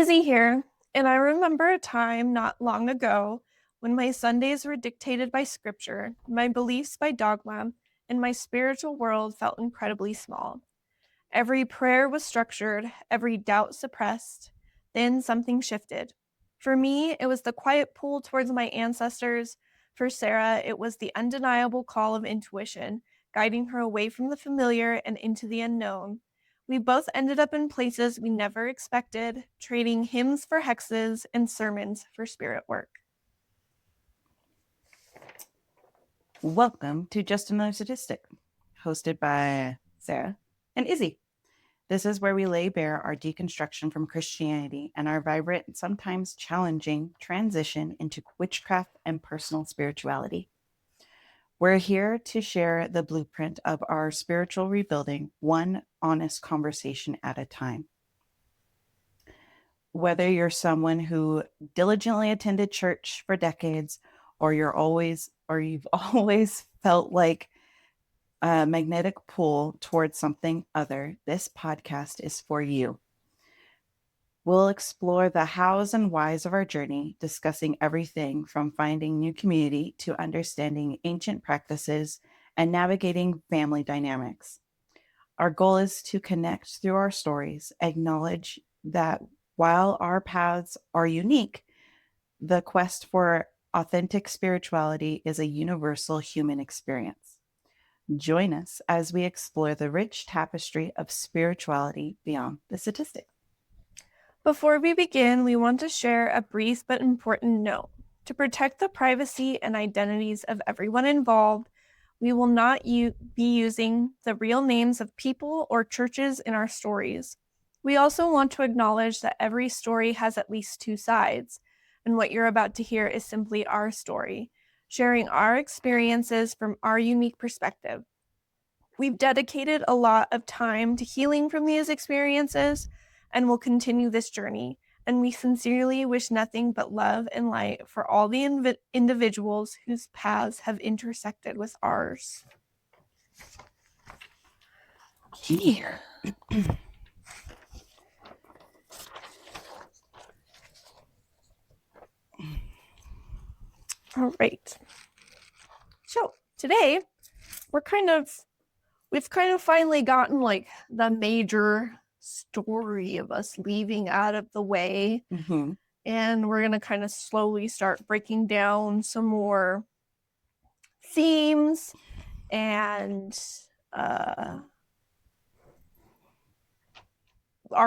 Izzy here, and I remember a time not long ago when my Sundays were dictated by scripture, my beliefs by dogma, and my spiritual world felt incredibly small. Every prayer was structured, every doubt suppressed. Then something shifted. For me, it was the quiet pull towards my ancestors. For Sarah, it was the undeniable call of intuition, guiding her away from the familiar and into the unknown. We both ended up in places we never expected, trading hymns for hexes and sermons for spirit work. Welcome to Just Another Statistic, hosted by Sarah and Izzy. This is where we lay bare our deconstruction from Christianity and our vibrant and sometimes challenging transition into witchcraft and personal spirituality. We're here to share the blueprint of our spiritual rebuilding, one honest conversation at a time. Whether you're someone who diligently attended church for decades, or you've always felt like a magnetic pull towards something other, this podcast is for you. We'll explore the hows and whys of our journey, discussing everything from finding new community to understanding ancient practices and navigating family dynamics. Our goal is to connect through our stories, acknowledge that while our paths are unique, the quest for authentic spirituality is a universal human experience. Join us as we explore the rich tapestry of spirituality beyond the statistics. Before we begin, we want to share a brief but important note. To protect the privacy and identities of everyone involved, we will not be using the real names of people or churches in our stories. We also want to acknowledge that every story has at least two sides, and what you're about to hear is simply our story, sharing our experiences from our unique perspective. We've dedicated a lot of time to healing from these experiences and will continue this journey, and we sincerely wish nothing but love and light for all the individuals whose paths have intersected with ours. Here. All right. So today we've kind of finally gotten like the major story of us leaving out of the way. Mm-hmm. And we're going to kind of slowly start breaking down some more themes and our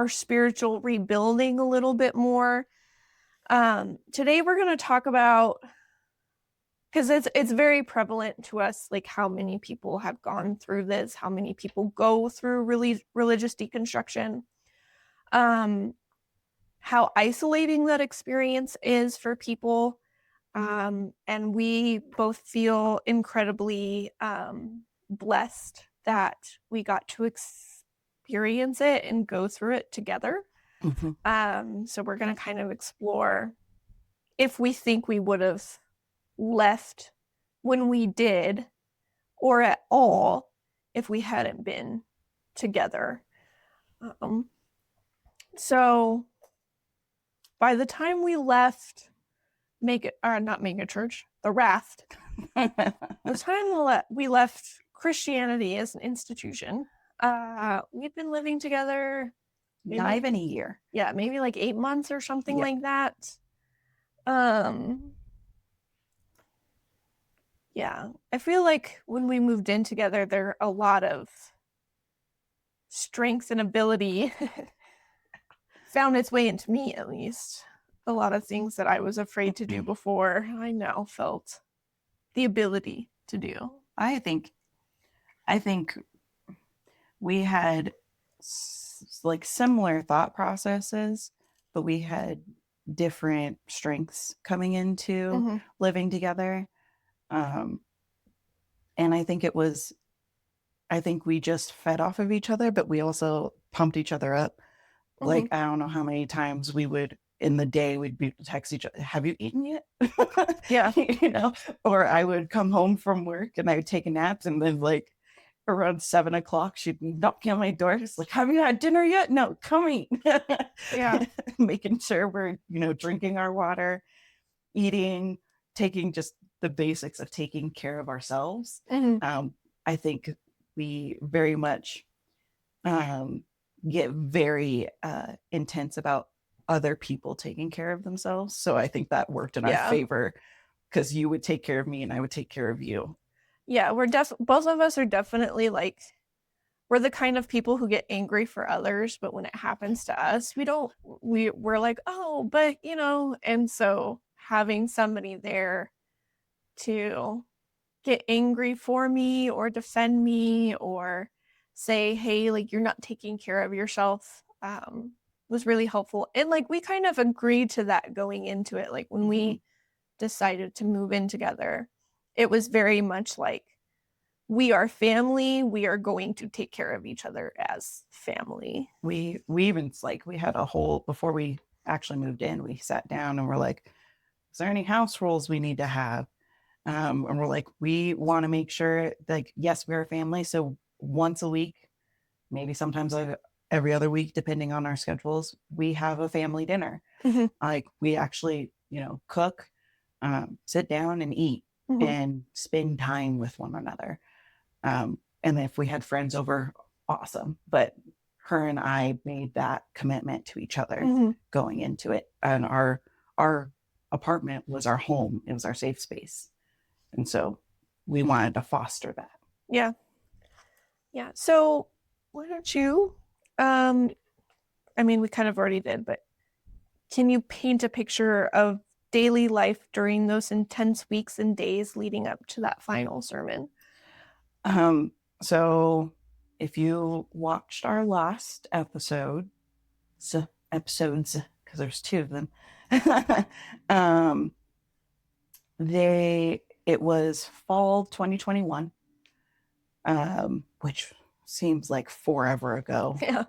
spiritual rebuilding a little bit more. Today we're going to talk about, because it's very prevalent to us, like how many people have gone through this, how many people go through religious deconstruction, how isolating that experience is for people. And we both feel incredibly blessed that we got to experience it and go through it together. Mm-hmm. So we're going to kind of explore if we think we would have left when we did, or at all if we hadn't been together. So by the time we left the Raft, the time we left Christianity as an institution, we'd been living together not even a year. Yeah, maybe like 8 months or something like that. Yeah, I feel like when we moved in together, there are a lot of strength and ability found its way into me, at least. A lot of things that I was afraid to do before, I now felt the ability to do. I think we had like similar thought processes, but we had different strengths coming into living together. And I think we just fed off of each other, but we also pumped each other up. Like, I don't know how many times we would in the day we'd be text each other, have you eaten yet? Yeah. Or I would come home from work and I would take a nap, and then like around 7 o'clock, she'd be knocking on my door. She's like, have you had dinner yet? No, coming. Yeah. Making sure we're, drinking our water, eating, taking just the basics of taking care of ourselves. Mhm. I think we very much get very intense about other people taking care of themselves. So I think that worked in our Yeah. favor because you would take care of me and I would take care of you. Yeah, both of us are definitely like we're the kind of people who get angry for others, but when it happens to us, we're like, "Oh, but, and so having somebody there to get angry for me or defend me or say, "Hey, like you're not taking care of yourself," was really helpful. And like we kind of agreed to that going into it. Like when we decided to move in together, it was very much like we are family. We are going to take care of each other as family. We even like we had a whole before we actually moved in, we sat down and we're like, is there any house rules we need to have? And we're like, we want to make sure, like, yes, we're a family. So once a week, maybe sometimes every other week, depending on our schedules, we have a family dinner. Mhm. Like we actually, cook, sit down and eat Mhm. and spend time with one another. And if we had friends over, awesome. But her and I made that commitment to each other Mhm. going into it. And our apartment was our home. It was our safe space. And so we wanted to foster that. Yeah. Yeah. So why don't you, um, I mean, we kind of already did, but can you paint a picture of daily life during those intense weeks and days leading up to that final sermon? So if you watched our last episodes, because there's two of them, um, it was fall 2021, which seems like forever ago. Yeah.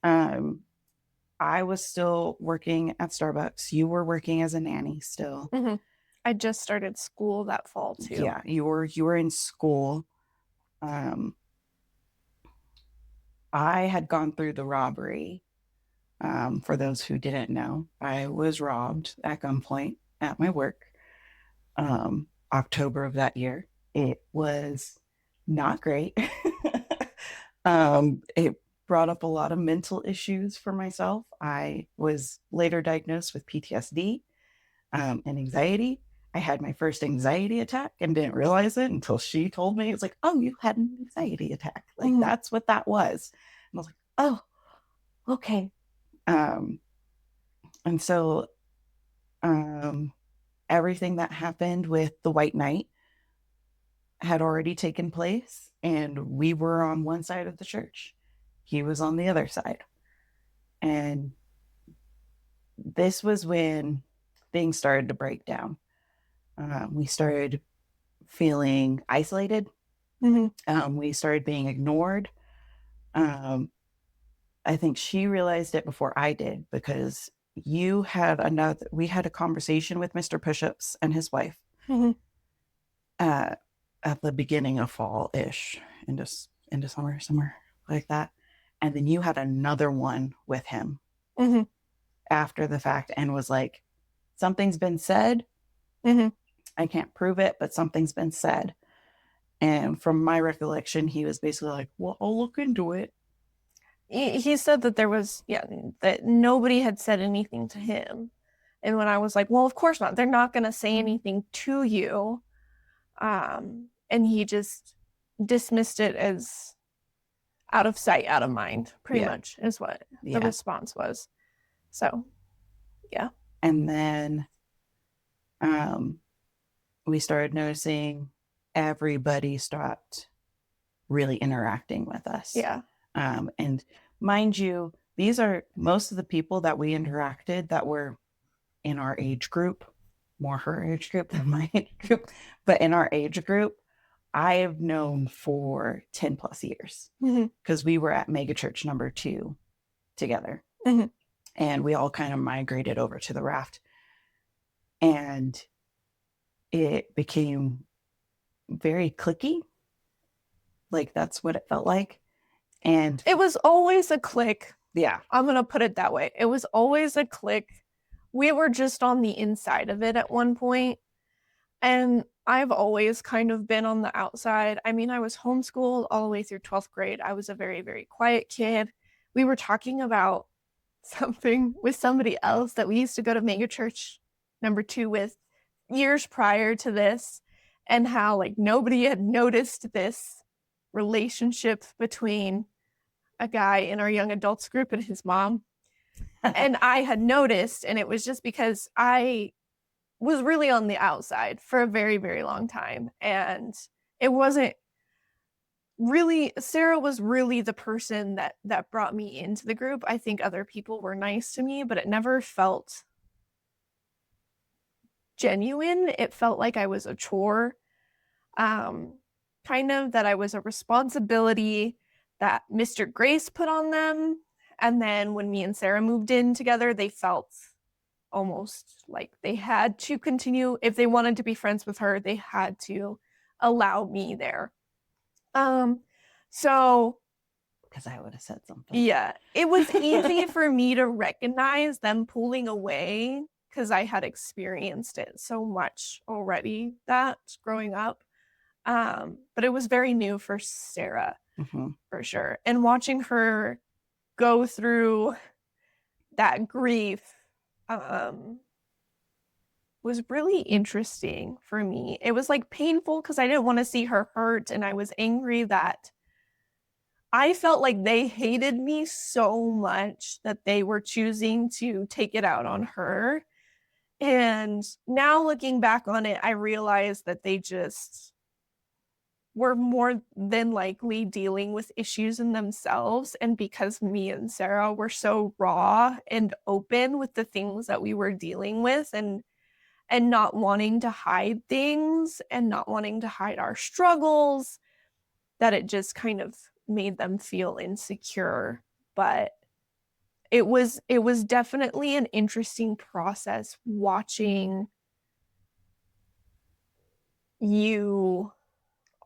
um, I was still working at Starbucks. You were working as a nanny still. Mhm. I just started school that fall too. Yeah, you were in school. Um, I had gone through the robbery. For those who didn't know, I was robbed at gunpoint at my work. October of that year. It was not great. It brought up a lot of mental issues for myself. I was later diagnosed with PTSD and anxiety. I had my first anxiety attack and didn't realize it until she told me. It's like, oh, you had an anxiety attack. Like, Mhm. that's what that was. And I was like, oh, okay. Um, and so um, everything that happened with the White Knight had already taken place, and we were on one side of the church. He was on the other side. And this was when things started to break down. We started feeling isolated. Mhm. We started being ignored. Um, I think she realized it before I did because we had a conversation with Mr. Pushups and his wife Mhm. uh, at the beginning of fall ish, into summer, somewhere like that. And then you had another one with him Mhm. after the fact and was like, something's been said. Mhm. I can't prove it, but something's been said. And from my recollection, he was basically like, well, I'll look into it. He said that that nobody had said anything to him. And when I was like, well, of course not. They're not going to say anything to you. And he just dismissed it as out of sight, out of mind, pretty Yeah. much is what the Yeah. response was. So, yeah. And then um, we started noticing everybody stopped really interacting with us. Yeah. And mind you, these are most of the people that we interacted that were in our age group, more her age group than my age group, but in our age group, I have known for 10 plus years Mm-hmm. because we were at megachurch number 2 together. Mm-hmm. And we all kind of migrated over to the raft. And it became very cliquey. Like that's what it felt like. And It was always a click. yeah. I'm going to put it that way. It was always a click. We were just on the inside of it at one point, and I've always kind of been on the outside. I mean, I was homeschooled all the way through 12th grade. I was a very, very quiet kid. We were talking about something with somebody else that we used to go to mega church number 2 with years prior to this, and how like nobody had noticed this relationship between a guy in our young adults group and his mom. And I had noticed, and it was just because I was really on the outside for a very, very long time. And it wasn't really, Sarah was really the person that brought me into the group. I think other people were nice to me, but it never felt genuine. It felt like I was a chore, kind of that I was a responsibility that Mr. Grace put on them. And then when me and Sarah moved in together, they felt almost like they had to continue. If they wanted to be friends with her, they had to allow me there. So Because I would have said something. yeah, it was easy for me to recognize them pulling away because I had experienced it so much already that growing up. But it was very new for Sarah, for sure. And watching her go through that grief was really interesting for me. It was like painful because I didn't want to see her hurt, and I was angry that I felt like they hated me so much that they were choosing to take it out on her. And now looking back on it, I realized that they just were more than likely dealing with issues in themselves. And because me and Sarah were so raw and open with the things that we were dealing with, and not wanting to hide things and not wanting to hide our struggles, that it just kind of made them feel insecure. But it was definitely an interesting process watching you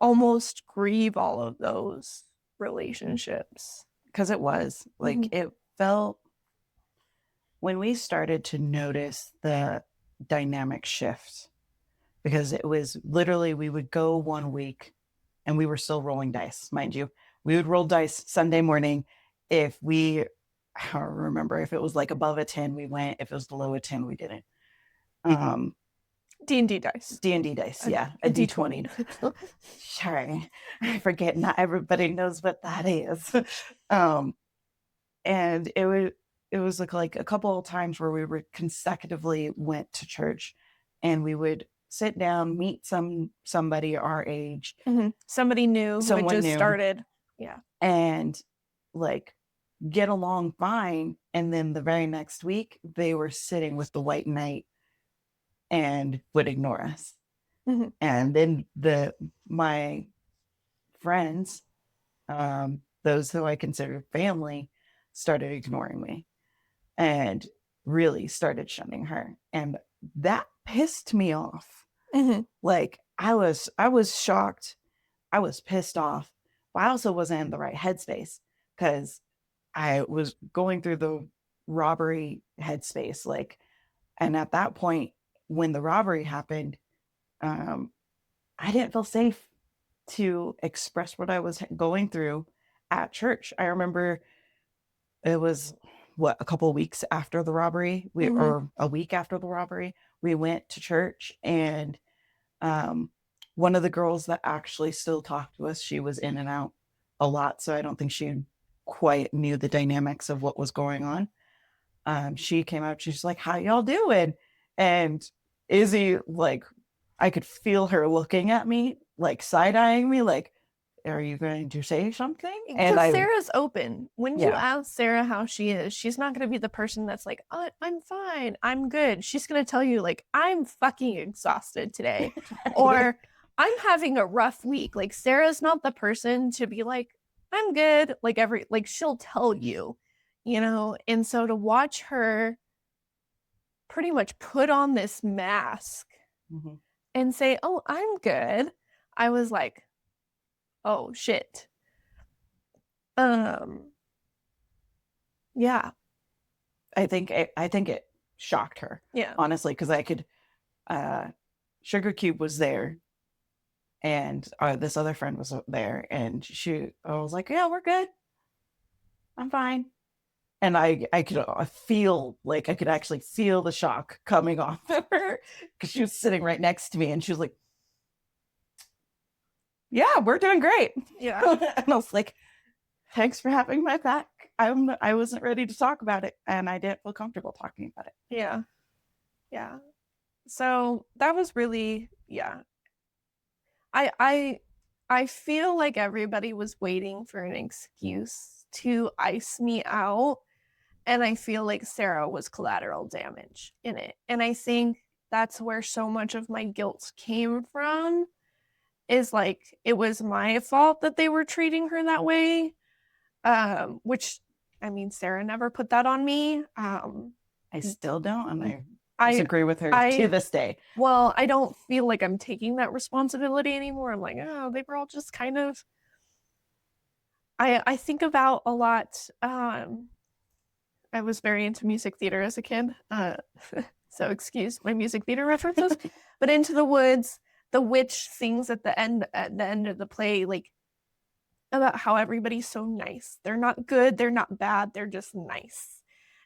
almost grieve all of those relationships. Because it was like, it felt when we started to notice the dynamic shift, because it was literally, we would go 1 week and we were still rolling dice, mind you. We would roll dice Sunday morning. If we, I don't remember if it was like above a 10, we went. If it was below a 10, we didn't. D&D dice. D&D dice, yeah. A D20. Sorry. I forget not everybody knows what that is. And it was like a couple of times where we were consecutively went to church, and we would sit down, meet somebody our age, somebody new who had just started, and like get along fine. And then the very next week, they were sitting with the white knight and would ignore us. And then my friends, those who I considered family, started ignoring me and really started shunning her. And that pissed me off. Like I was shocked. I was pissed off. But I also wasn't in the right headspace because I was going through the robbery headspace. Like, and at that point, when the robbery happened, I didn't feel safe to express what I was going through at church. I remember it was a couple of weeks after the robbery, or a week after the robbery, we went to church, and one of the girls that actually still talked to us, she was in and out a lot, so I don't think she quite knew the dynamics of what was going on. She came out, she's like, "How y'all doing?" And Izzy, like, I could feel her looking at me, like side-eyeing me, like, "Are you going to say something?" And Sarah's open. When you ask Sarah how she is, she's not going to be the person that's like, "Oh, I'm fine, I'm good." She's going to tell you like, "I'm fucking exhausted today," or "I'm having a rough week." Like Sarah's not the person to be like, "I'm good." Like she'll tell you, And so to watch her pretty much put on this mask and say, "Oh, I'm good," I was like, oh shit. Um, yeah, I think it shocked her, yeah, honestly, because I could. Sugar Cube was there, and this other friend was there, and I was like, "Yeah, we're good. I'm fine." And I could feel, like, I could actually feel the shock coming off of her because she was sitting right next to me, and she was like, "Yeah, we're doing great." yeah, And I was like, "Thanks for having my back. I wasn't ready to talk about it, and I didn't feel comfortable talking about it." yeah, yeah. So that was really, yeah. I I I feel like everybody was waiting for an excuse to ice me out. And I feel like Sarah was collateral damage in it. And I think that's where so much of my guilt came from, is like it was my fault that they were treating her that way. Which, I mean, Sarah never put that on me. I still don't, and I I disagree with her to I this day. well, I don't feel like I'm taking that responsibility anymore. I'm like, oh, they were all just kind of, I think about a lot. I was very into music theater as a kid. So excuse my music theater references. But Into the Woods, the witch sings at the end of the play, like about how everybody's so nice. They're not good, they're not bad, they're just nice.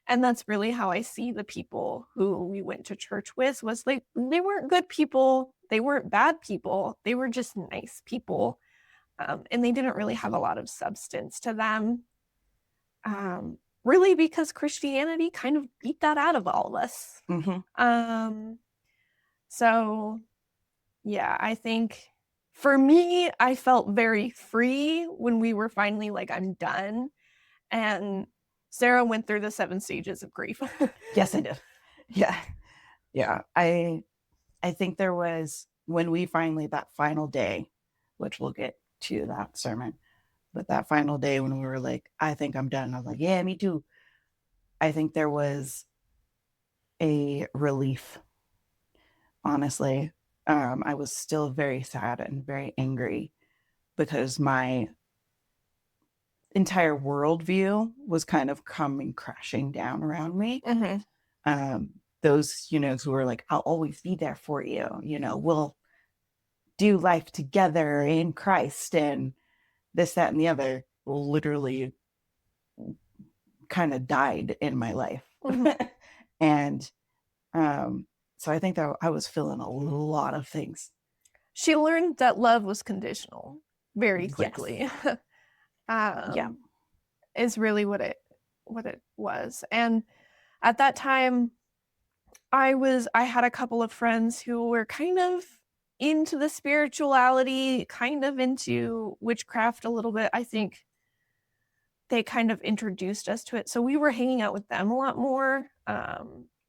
And that's really how I see the people who we went to church with, was like they weren't good people, they weren't bad people, they were just nice people. And they didn't really have a lot of substance to them. Really because Christianity kind of beat that out of all of us. Mm-hmm. So yeah, I think for me, I felt very free when we were finally like, I'm done. And Sarah went through the 7 stages of grief. Yes, I did. Yeah, yeah. I think there was, when we finally, that final day, which we'll get to that sermon, but that final day when we were like, "I think I'm done," I was like, "Yeah, me too." I think there was a relief, honestly. I was still very sad and very angry because my entire worldview was kind of coming crashing down around me. Mm-hmm. Those, who were like, "I'll always be there for you, we'll do life together in Christ," and this, that, and the other, literally kind of died in my life. Mm-hmm. And so I think that I was feeling a lot of things. She learned that love was conditional very quickly. Yes. Yeah. Is really what it was. And at that time, I had a couple of friends who were kind of into the spirituality, kind of into witchcraft a little bit. I think they kind of introduced us to it. So we were hanging out with them a lot more.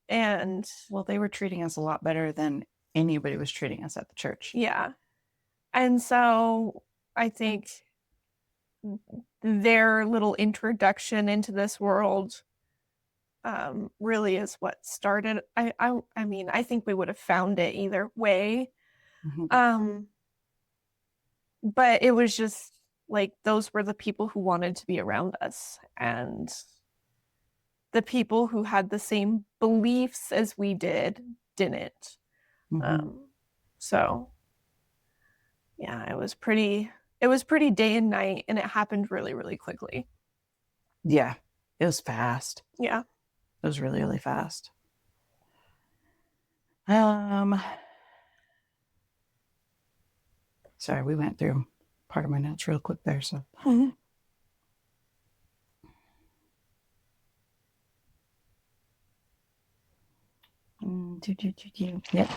And Well, they were treating us a lot better than anybody was treating us at the church. yeah. And so I think their little introduction into this world really is what started. I mean, I think we would have found it either way. Mm-hmm. But it was just like those were the people who wanted to be around us, and the people who had the same beliefs as we didn't. Mm-hmm. So yeah, it was pretty day and night, and it happened really, really quickly. Yeah, it was fast. Yeah. It was really, really fast. Um, Sorry, we went through part of my notes real quick there. So, yep,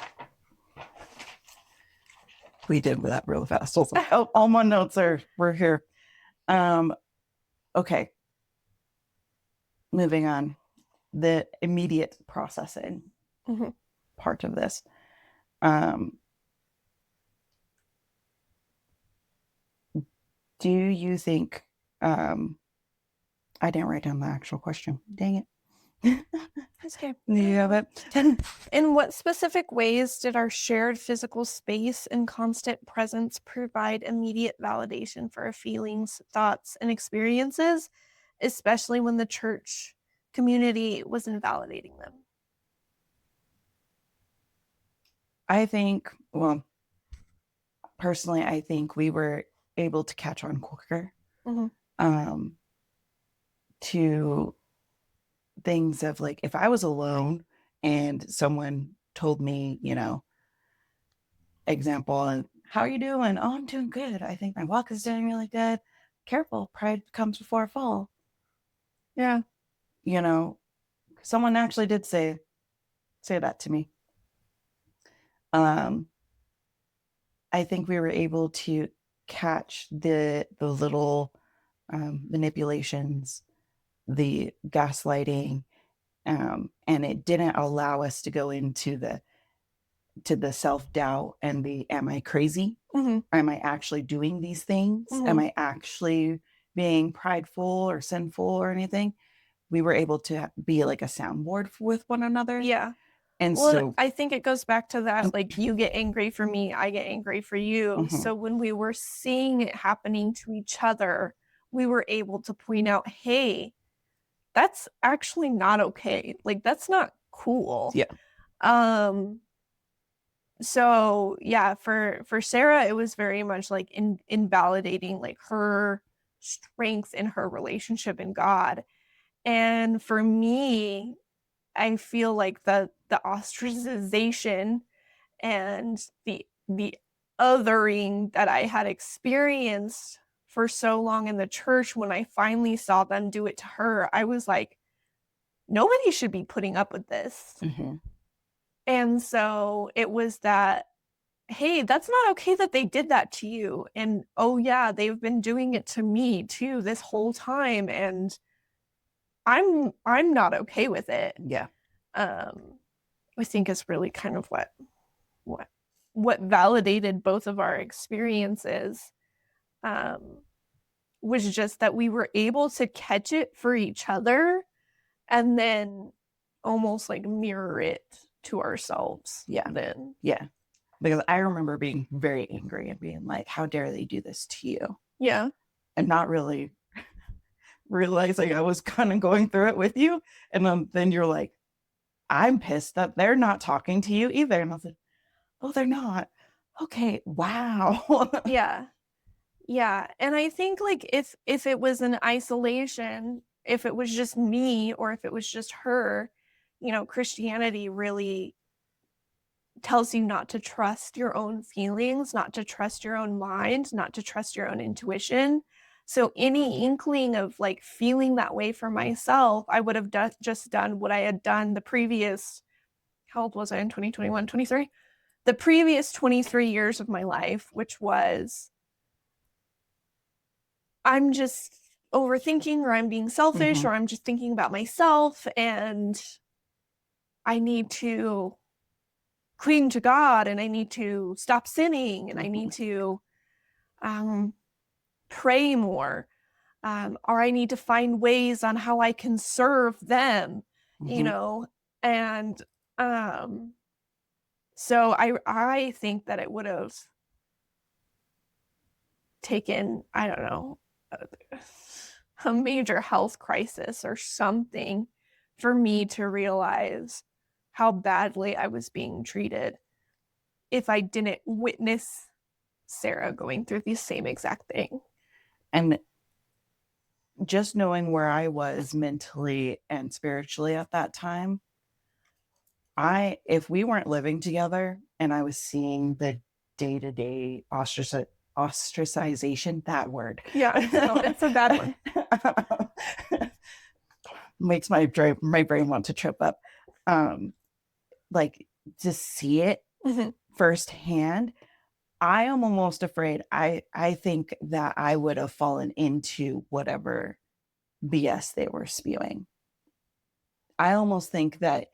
we did that real fast. Also, all my notes were here. Okay, moving on. The immediate processing Mhm. part of this. Do you think, I didn't write down the actual question. Dang it. Okay. You have it. 10. In what specific ways did our shared physical space and constant presence provide immediate validation for our feelings, thoughts, and experiences, especially when the church community was invalidating them? I think, well, personally, I think we were able to catch on quicker um, to things of like, if I was alone and someone told me, example, and how are you doing? Oh, I'm doing good. I think my walk is doing really good. Careful, pride comes before a fall. Yeah. Someone actually did say that to me. Um, I think we were able to catch the little manipulations, the gaslighting, and it didn't allow us to go into the self-doubt and the am I crazy? Am I actually doing these things? Am I actually being prideful or sinful or anything? We were able to be like a soundboard with one another. Yeah. And well, so I think it goes back to that, like, you get angry for me, I get angry for you. So when we were seeing it happening to each other, we were able to point out, hey, that's actually not okay. Like, that's not cool. Yeah. So yeah, for Sarah, it was very much like invalidating like her strength in her relationship in God. And for me, I feel like the ostracization and the othering that I had experienced for so long in the church, when I finally saw them do it to her, I was like, nobody should be putting up with this. And so it was that, hey, that's not okay that they did that to you. And oh yeah, they've been doing it to me too this whole time. And I'm not okay with it. Yeah. I think is really kind of what validated both of our experiences, was just that we were able to catch it for each other and then almost like mirror it to ourselves. Yeah. Then. Yeah. Because I remember being very angry and being like, how dare they do this to you? Yeah. And not really realizing I was kind of going through it with you. And then you're like, I'm pissed that they're not talking to you either. And I was like, oh, they're not. Okay. Wow. Yeah. Yeah. And I think like if it was in isolation, if it was just me or if it was just her, Christianity really tells you not to trust your own feelings, not to trust your own mind, not to trust your own intuition. So any inkling of like feeling that way for myself, I would have just done what I had done the previous, how old was I in 2021, 23? The previous 23 years of my life, which was, I'm just overthinking, or I'm being selfish, or I'm just thinking about myself, and I need to cling to God, and I need to stop sinning, and I need to pray more, or I need to find ways on how I can serve them, and so I think that it would have taken, I don't know, a major health crisis or something for me to realize how badly I was being treated if I didn't witness Sarah going through the same exact thing. And just knowing where I was mentally and spiritually at that time, if we weren't living together and I was seeing the day-to-day ostracization, that word. Yeah, it's a bad one. Makes my brain want to trip up. Like, to see it firsthand, I am almost afraid. I think that I would have fallen into whatever BS they were spewing. I almost think that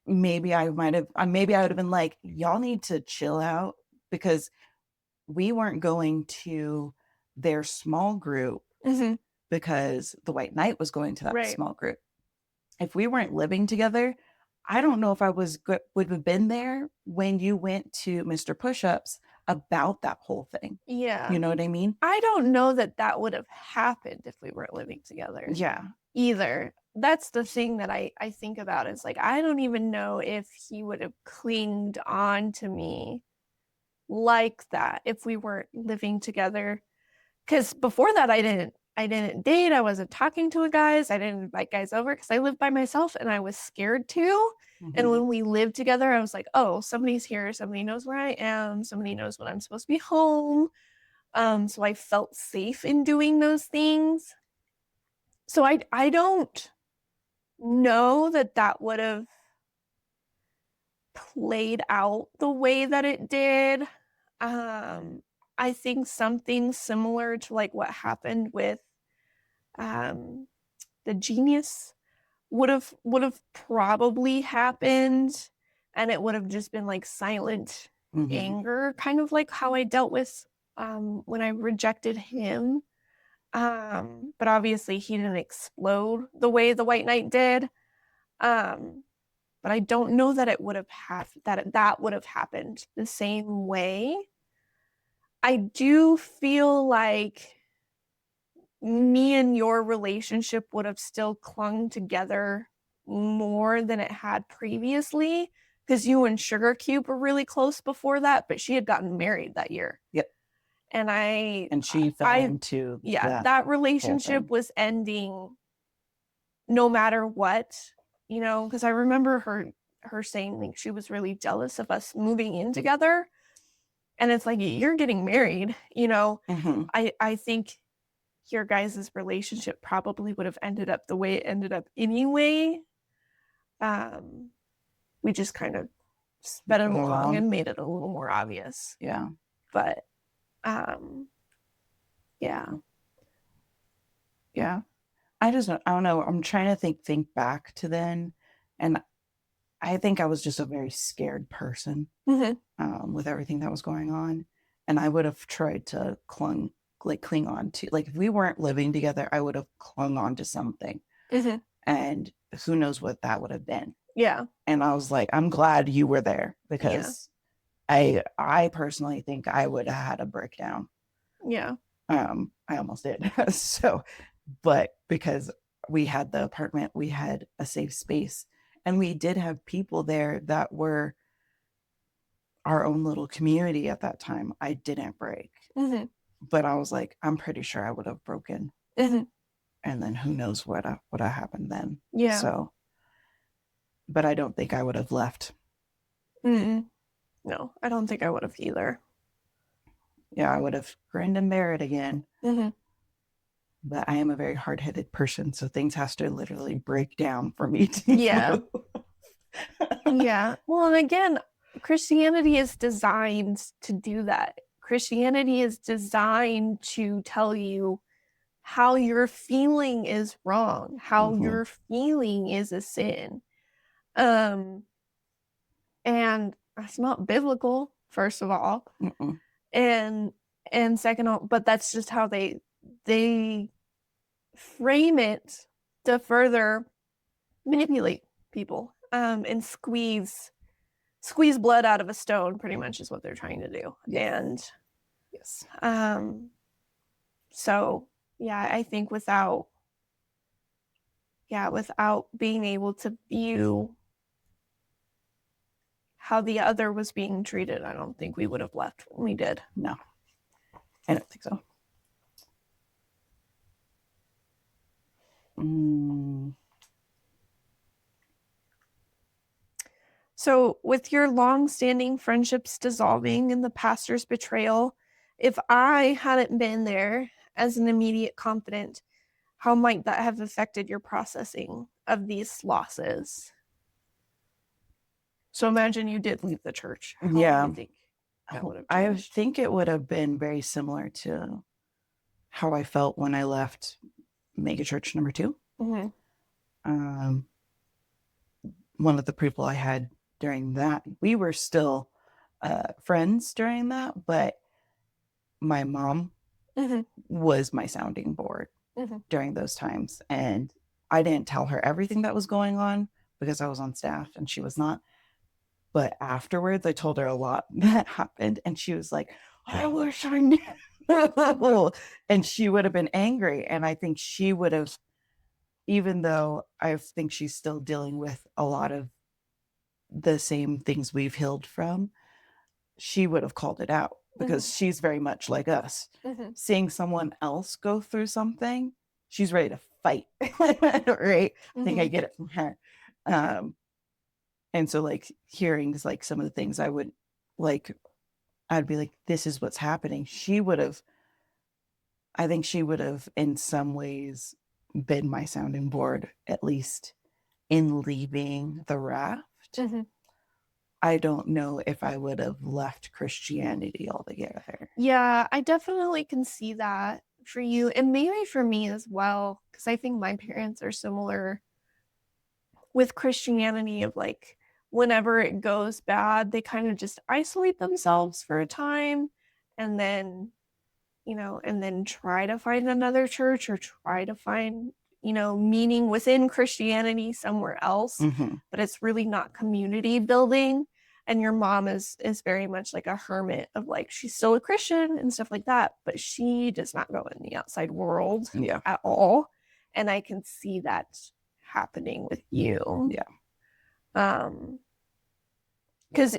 maybe I would have been like, y'all need to chill out, because we weren't going to their small group because the White Knight was going to that small group. if we weren't living together, I don't know if I would have been there when you went to Mr. Push-Ups about that whole thing. Yeah. You know what I mean? I don't know that that would have happened if we weren't living together. Yeah. Either. That's the thing that I think about is like, I don't even know if he would have clinged on to me like that if we weren't living together. Because before that, I didn't date. I wasn't talking to guys. I didn't invite guys over because I lived by myself and I was scared to. And when we lived together, I was like, oh, somebody's here. Somebody knows where I am. Somebody knows when I'm supposed to be home. So I felt safe in doing those things. So I don't know that that would have played out the way that it did. I think something similar to like what happened with the genius would have probably happened, and it would have just been like silent anger, kind of like how I dealt with when I rejected him. But obviously he didn't explode the way the White Knight did. But I don't know that it would have that would have happened the same way. I do feel like me and your relationship would have still clung together more than it had previously, because you and Sugar Cube were really close before that, but she had gotten married that year. Yep. And she fell into that relationship was ending no matter what, because I remember her saying like she was really jealous of us moving in together. And it's like, you're getting married, I think your guys' relationship probably would have ended up the way it ended up anyway. We just kind of sped it along and made it a little more obvious. Yeah. But yeah. I don't know. I'm trying to think back to then, and I think I was just a very scared person with everything that was going on, and I would have tried to cling on to, like, if we weren't living together, I would have clung on to something, and who knows what that would have been. Yeah. And I was like, I'm glad you were there, because I personally think I would have had a breakdown. Yeah. I almost did. So, but because we had the apartment, we had a safe space, and we did have people there that were our own little community at that time. I didn't break. But I was like, I'm pretty sure I would have broken. And then who knows what happened then. Yeah. So, but I don't think I would have left. No, I don't think I would have either. Yeah, I would have grinned and bear it again. But I am a very hard-headed person, so things has to literally break down for me to Yeah. Well, and again, Christianity is designed to do that. Christianity is designed to tell you how you're feeling is wrong, how you're feeling is a sin. And that's not biblical, first of all. And second of all, but that's just how they frame it to further manipulate people, and squeeze blood out of a stone, pretty much is what they're trying to do. And so yeah, I think without being able to view how the other was being treated, I don't think we would have left when we did. No, I don't think so. So with your long-standing friendships dissolving and the pastor's betrayal, if I hadn't been there as an immediate confidant, how might that have affected your processing of these losses? So imagine you did leave the church. How do you think that would have changed? I think it would have been very similar to how I felt when I left Mega Church number 2. One of the people I had during that, we were still friends during that, but my mom was my sounding board during those times. And I didn't tell her everything that was going on because I was on staff and she was not. But afterwards, I told her a lot that happened, and she was like, I wish I knew. And she would have been angry. And I think she would have, even though I think she's still dealing with a lot of the same things we've healed from, she would have called it out because she's very much like us. Seeing someone else go through something, she's ready to fight. Right? I think I get it from her. And so like hearing like some of the things I would like, I'd be like, this is what's happening. I think she would have in some ways been my sounding board, at least in leaving the raft. I don't know if I would have left Christianity altogether. Yeah, I definitely can see that for you, and maybe for me as well, because I think my parents are similar with Christianity of like, whenever it goes bad, they kind of just isolate themselves for a time and then, and then try to find another church or try to find, meaning within Christianity somewhere else. But it's really not community building. And your mom is very much like a hermit of like, she's still a Christian and stuff like that, but she does not go in the outside world at all. And I can see that happening with you. Because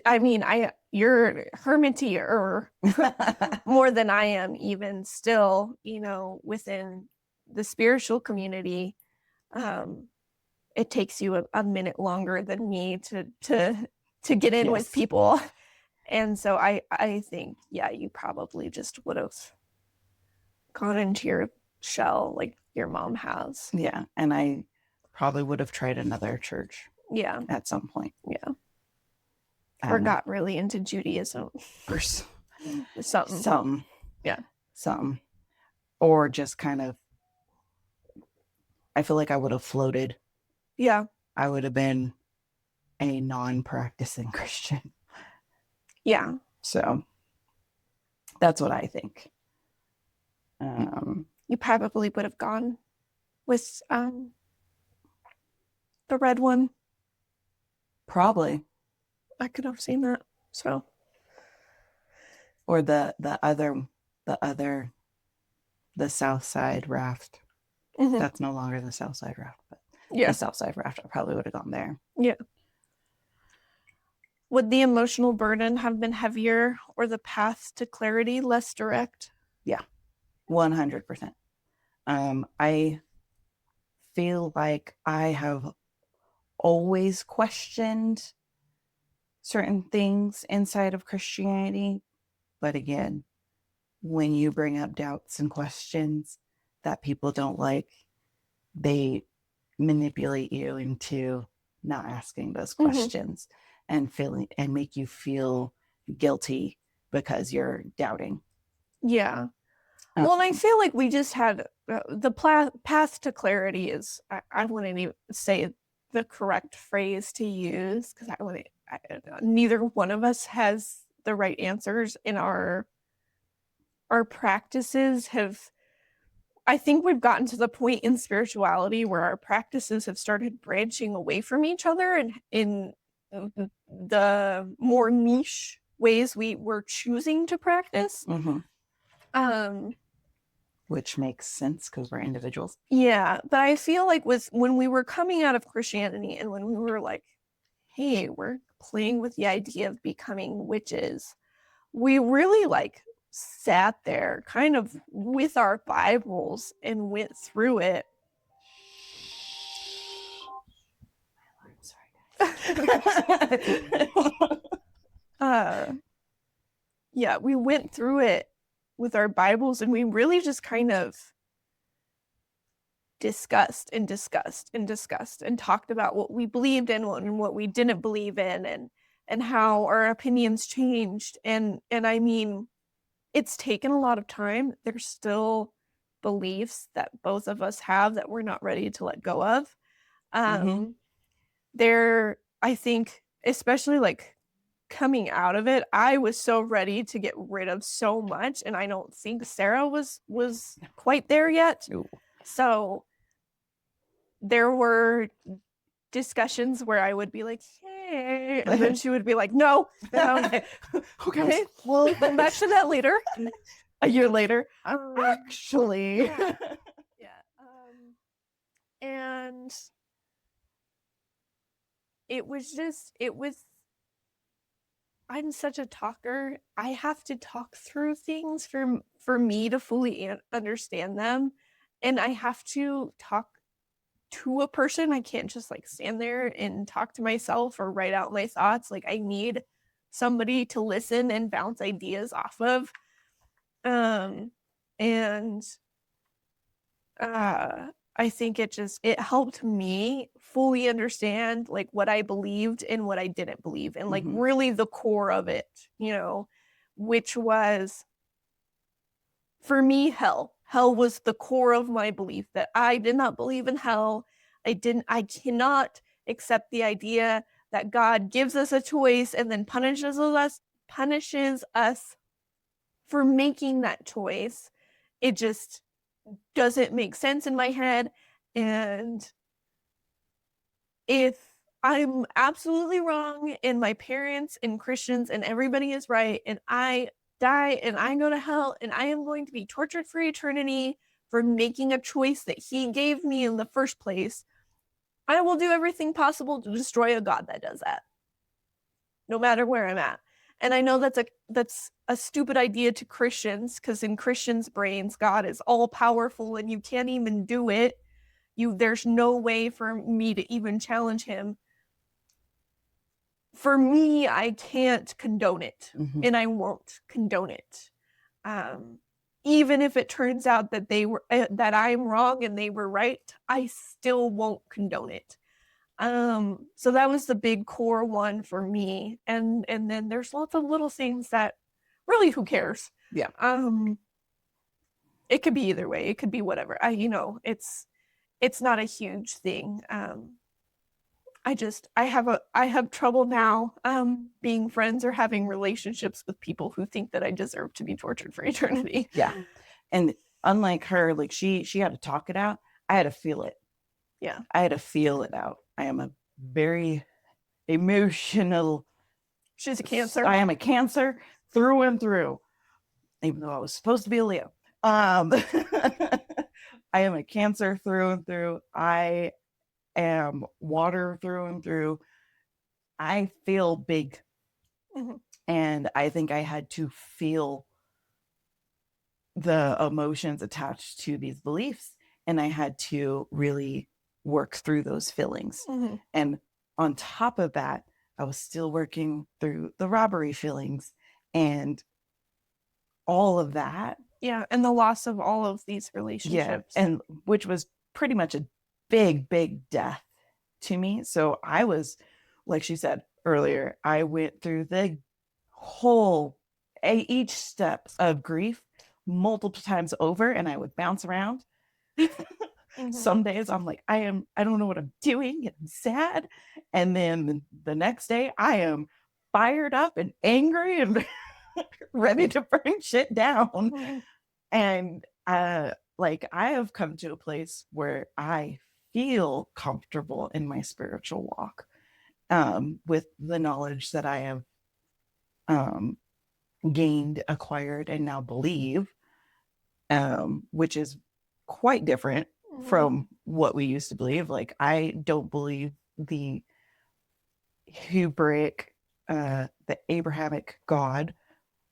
I mean, you're hermitier more than I am, even still, within the spiritual community. It takes you a minute longer than me to get in with people. And so I think, you probably just would have gone into your shell like your mom has. Yeah. And I probably would have tried another church. Yeah. At some point. Yeah. Or got really into Judaism. Or something. Yeah. Something. Or just kind of, I feel like I would have floated. Yeah. I would have been a non-practicing Christian. Yeah. So that's what I think. You probably would have gone with the red one. Probably. I could have seen that. So. Or the South Side Raft. That's no longer the South Side Raft, but the South Side Raft, I probably would have gone there. Yeah. Would the emotional burden have been heavier or the path to clarity less direct? Yeah, 100%. I feel like I have always questioned certain things inside of Christianity. But again, when you bring up doubts and questions that people don't like, they manipulate you into not asking those questions and make you feel guilty because you're doubting. Yeah. Well, and I feel like we just had the path to clarity is, I wouldn't even say the correct phrase to use because neither one of us has the right answers in our practices I think we've gotten to the point in spirituality where our practices have started branching away from each other and in the more niche ways we were choosing to practice. Which makes sense because we're individuals. Yeah, but I feel like when we were coming out of Christianity and when we were like, hey, we're playing with the idea of becoming witches, we really like sat there kind of with our Bibles and went through it. Yeah, we went through it with our Bibles and we really just kind of discussed and talked about what we believed in and what we didn't believe in and how our opinions changed. And I mean, it's taken a lot of time. There's still beliefs that both of us have that we're not ready to let go of. I think, especially like coming out of it, I was so ready to get rid of so much, and I don't think Sarah was quite there yet. Ooh. So there were discussions where I would be like, hey, and then she would be like, no. Okay, we'll come back to that later. A year later, actually. Yeah. And it was I'm such a talker. I have to talk through things for me to fully understand them, and I have to talk to a person. I can't just like stand there and talk to myself or write out my thoughts. Like I need somebody to listen and bounce ideas off of. And I think it helped me fully understand like what I believed and what I didn't believe, and like really the core of it, which was for me hell. Hell was the core of my belief, that I did not believe in hell. I cannot accept the idea that God gives us a choice and then punishes us for making that choice. It just doesn't make sense in my head. And if I'm absolutely wrong and my parents and Christians and everybody is right and I die and I go to hell and I am going to be tortured for eternity for making a choice that he gave me in the first place, I will do everything possible to destroy a God that does that, no matter where I'm at. And I know that's a stupid idea to Christians, because in Christians' brains, God is all powerful and you can't even do it. There's no way for me to even challenge him. For me, I can't condone it, and I won't condone it. Even if it turns out that that I'm wrong and they were right, I still won't condone it. So that was the big core one for me. And then there's lots of little things that really, who cares? Yeah. It could be either way. It could be whatever. It's not a huge thing. I have trouble now being friends or having relationships with people who think that I deserve to be tortured for eternity. Yeah. And unlike her, like she had to talk it out. I had to feel it. Yeah. I had to feel it out. I am a very emotional. She's a Cancer. I am a Cancer through and through, even though I was supposed to be a Leo. I am a Cancer through and through. I am water through and through. I feel big. And I think I had to feel the emotions attached to these beliefs, and I had to really work through those feelings. And on top of that, I was still working through the robbery feelings and all of that. Yeah, and the loss of all of these relationships. Yeah, and which was pretty much a big death to me. So I was, like she said earlier, I went through the whole each step of grief multiple times over, and I would bounce around. Some days I'm like, I don't know what I'm doing, and I'm sad. And then the next day I am fired up and angry and ready to bring shit down. And like I have come to a place where I feel comfortable in my spiritual walk, with the knowledge that I have gained, acquired, and now believe, which is quite different from what we used to believe. Like I don't believe the Hebraic, the Abrahamic God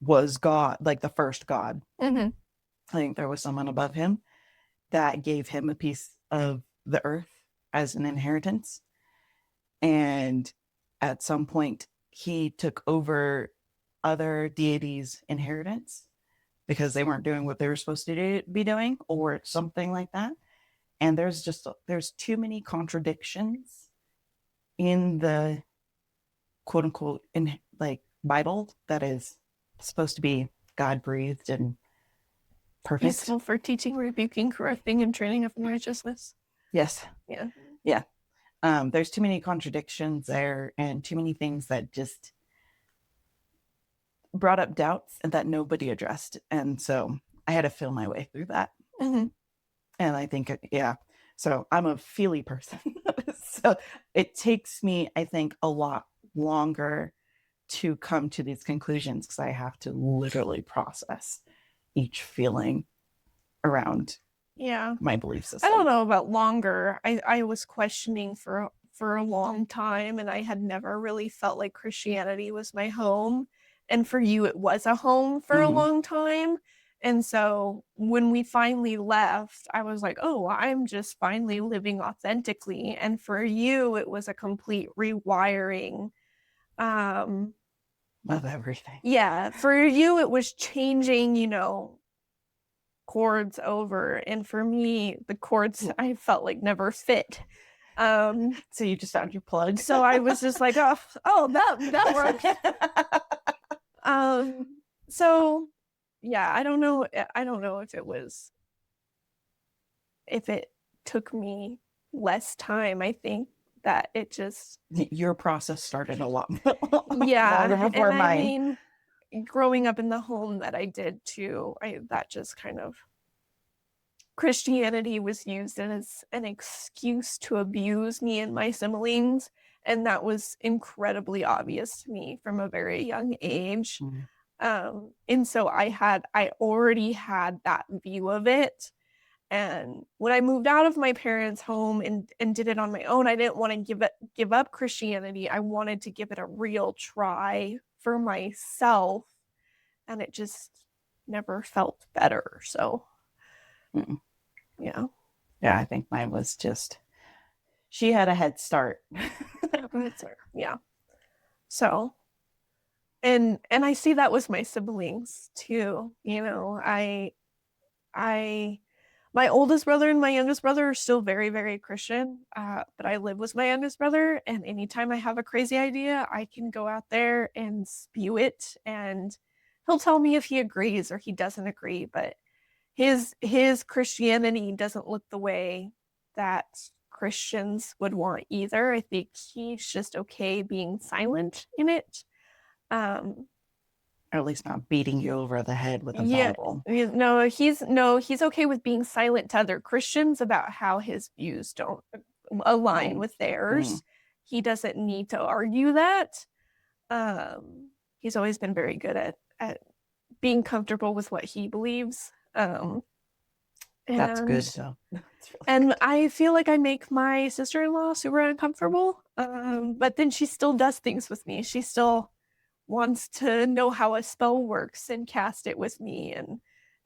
was God, like the first God. I think there was someone above him that gave him a piece of the earth as an inheritance. And at some point, he took over other deities' inheritance because they weren't doing what they were supposed to be doing, or something like that. And there's too many contradictions in the quote unquote in like Bible that is supposed to be God breathed and perfect. Useful for teaching, rebuking, correcting, and training up in righteousness. Yes. Yeah. There's too many contradictions there, and too many things that just brought up doubts and that nobody addressed. And so I had to feel my way through that. And I think, yeah, So I'm a feely person. So it takes me, I think, a lot longer to come to these conclusions because I have to literally process each feeling around Yeah. my belief I don't system. know about longer. I was questioning for a long time, and I had never really felt like Christianity was my home. And for you, it was a home for a Mm-hmm. long time. And so when we finally left, I was like, oh, I'm just finally living authentically. And for you, it was a complete rewiring. Um, Of everything. yeah, for you, it was changing, chords over. And for me, the chords I felt like never fit. So you just found your plug. So I was just like, oh, that works. So yeah, I don't know. I don't know if it took me less time. I think that it just, Your process started a lot longer yeah. before And I mine. mean, growing up in the home that I did too, that just kind of, Christianity was used as an excuse to abuse me and my siblings. And that was incredibly obvious to me from a very young age. Mm. And so I already had that view of it. And when I moved out of my parents' home and did it on my own, I didn't want to give up Christianity. I wanted to give it a real try for myself. And it just never felt better. So, Mm. yeah. Yeah, I think mine was just, she had a head start. Yeah. So, and I see that with my siblings too. I my oldest brother and my youngest brother are still very, very Christian. But I live with my youngest brother, and anytime I have a crazy idea, I can go out there and spew it, and he'll tell me if he agrees or he doesn't agree. But his Christianity doesn't look the way that Christians would want either. I think he's just okay being silent in it. Um, Or at least not beating you over the head with a yeah, Bible. he's okay with being silent to other Christians about how his views don't align Oh. with theirs. He doesn't need to argue that. He's always been very good at being comfortable with what he believes. That's And good though. That's really and good. I feel like I make my sister-in-law super uncomfortable. But then she still does things with me. She still wants to know how a spell works and cast it with me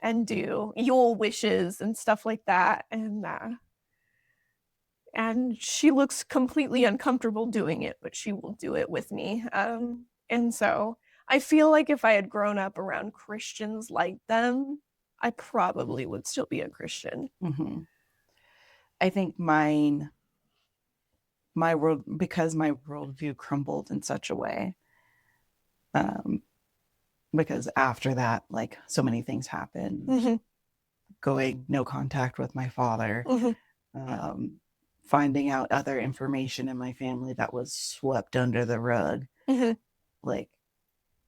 and do Yule wishes and stuff like that. And she looks completely uncomfortable doing it, but she will do it with me. And so I feel like if I had grown up around Christians like them, I probably would still be a Christian. Mm-hmm. I think my world, because my worldview crumbled in such a way, um, because after that, like so many things happened. Mm-hmm. Going no contact with my father, Mm-hmm. um, finding out other information in my family that was swept under the rug. Mm-hmm. Like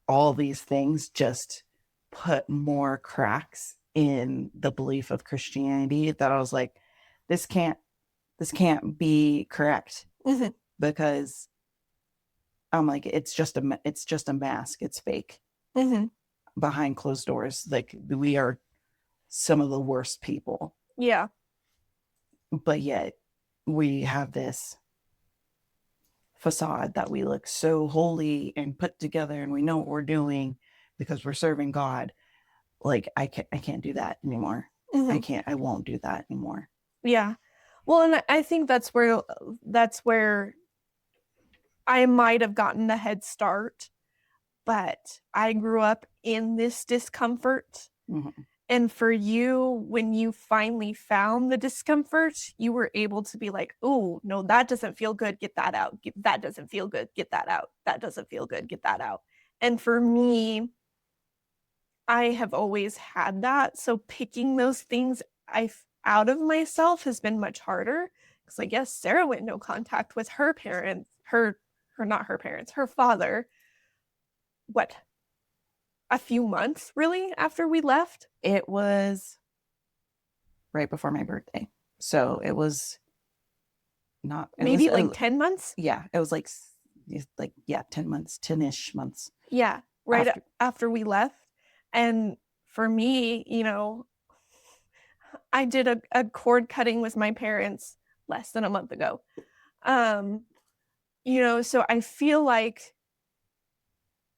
all these things just put more cracks in the belief of Christianity that I was like, this can't be correct, Mm-hmm. because I'm like, it's just a mask. It's fake. Mm-hmm. Behind closed doors, like we are some of the worst people, Yeah. but yet we have this facade that we look so holy and put together and we know what we're doing because we're serving God. Like I can't do that anymore. Mm-hmm. I won't do that anymore. Yeah. Well, and I think that's where I might have gotten the head start, but I grew up in this discomfort. Mm-hmm. And for you, when you finally found the discomfort, you were able to be like, oh, no, that doesn't feel good. Get that out. That doesn't feel good. Get that out. That doesn't feel good. Get that out. And for me, I have always had that. So picking those things out of myself has been much harder because I guess Sarah went no contact with her parents, her not her parents, her father. What, a few months really after we left? It was right before my birthday. So it was not, it Maybe was, like 10 months. yeah, it was like, 10 months, 10-ish months Yeah, right after. after we left. And for me, I did a cord cutting with my parents less than a month ago. So I feel like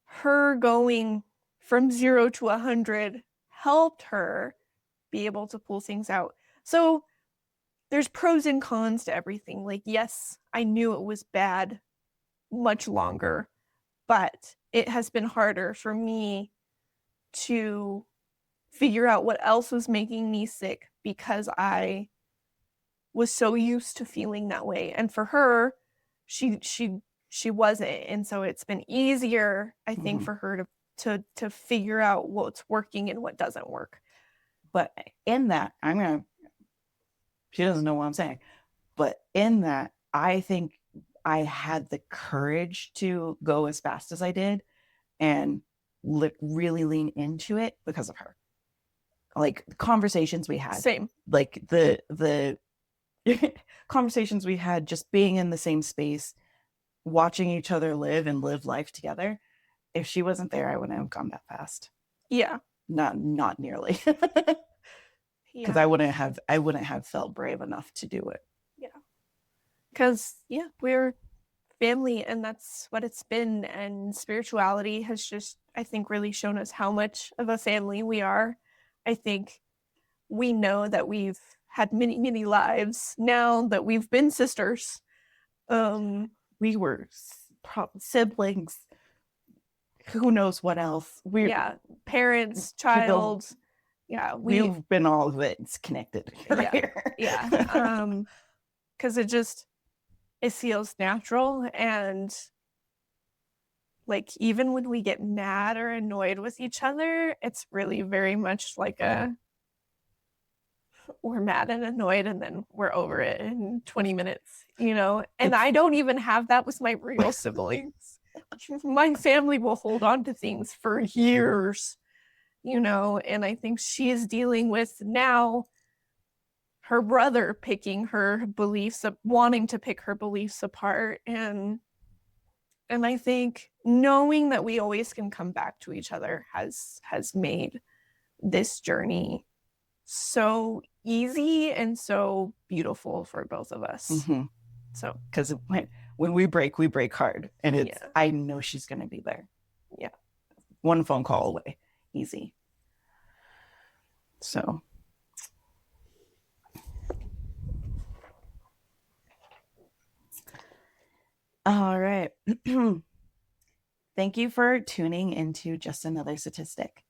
her going from 0 to 100 helped her be able to pull things out. So there's pros and cons to everything. Like, yes, I knew it was bad much longer, but it has been harder for me to figure out what else was making me sick because I was so used to feeling that way. And for her, she wasn't. And so it's been easier, I think, for her to figure out what's working and what doesn't work. But in that, she doesn't know what I'm saying, but in that, I think I had the courage to go as fast as I did and really lean into it because of her. Like the conversations we had, Same. like the conversations we had, just being in the same space, watching each other live and live life together. If she wasn't there, I wouldn't have gone that fast. Yeah. Not nearly. Because Yeah. I wouldn't have felt brave enough to do it. Yeah. Because we're family, and that's what it's been. And spirituality has just, I think, really shown us how much of a family we are. I think we know that we've had many, many lives now that we've been sisters. We were siblings. Who knows what else? Parents, child. Yeah, we've been all of it connected. Because it feels natural. And like, even when we get mad or annoyed with each other, it's really very much like we're mad and annoyed and then we're over it in 20 minutes, and I don't even have that with my real siblings. My family will hold on to things for years, and I think she is dealing with now her brother picking her beliefs up, wanting to pick her beliefs apart. And I think knowing that we always can come back to each other has made this journey so easy and so beautiful for both of us. Mm-hmm. So, because when we break hard, and I know she's going to be there. Yeah. One phone call away, easy. So. All right. Thank you for tuning into Just Another Statistic.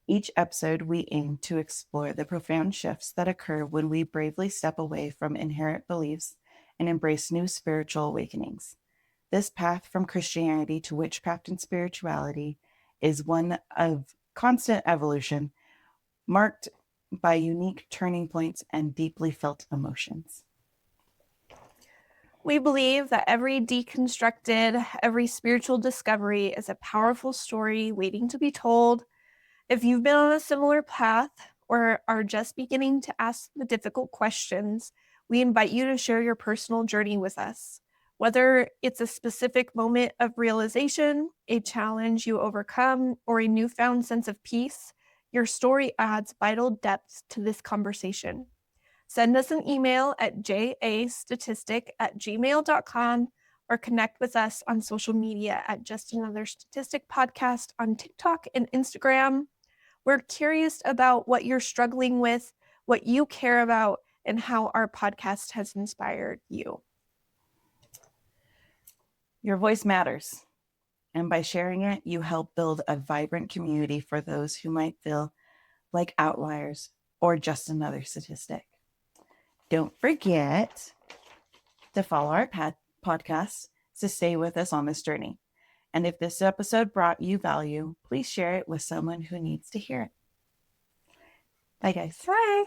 Each episode, we aim to explore the profound shifts that occur when we bravely step away from inherent beliefs and embrace new spiritual awakenings. This path from Christianity to witchcraft and spirituality is one of constant evolution, marked by unique turning points and deeply felt emotions. We believe that every deconstructed, every spiritual discovery is a powerful story waiting to be told. If you've been on a similar path or are just beginning to ask the difficult questions, we invite you to share your personal journey with us. Whether it's a specific moment of realization, a challenge you overcome, or a newfound sense of peace, your story adds vital depth to this conversation. Send us an email at jastatistic@gmail.com or connect with us on social media at Just Another Statistic Podcast on TikTok and Instagram. We're curious about what you're struggling with, what you care about, and how our podcast has inspired you. Your voice matters. And by sharing it, you help build a vibrant community for those who might feel like outliers or just another statistic. Don't forget to follow our podcast to stay with us on this journey. And if this episode brought you value, please share it with someone who needs to hear it. Bye, guys. Bye.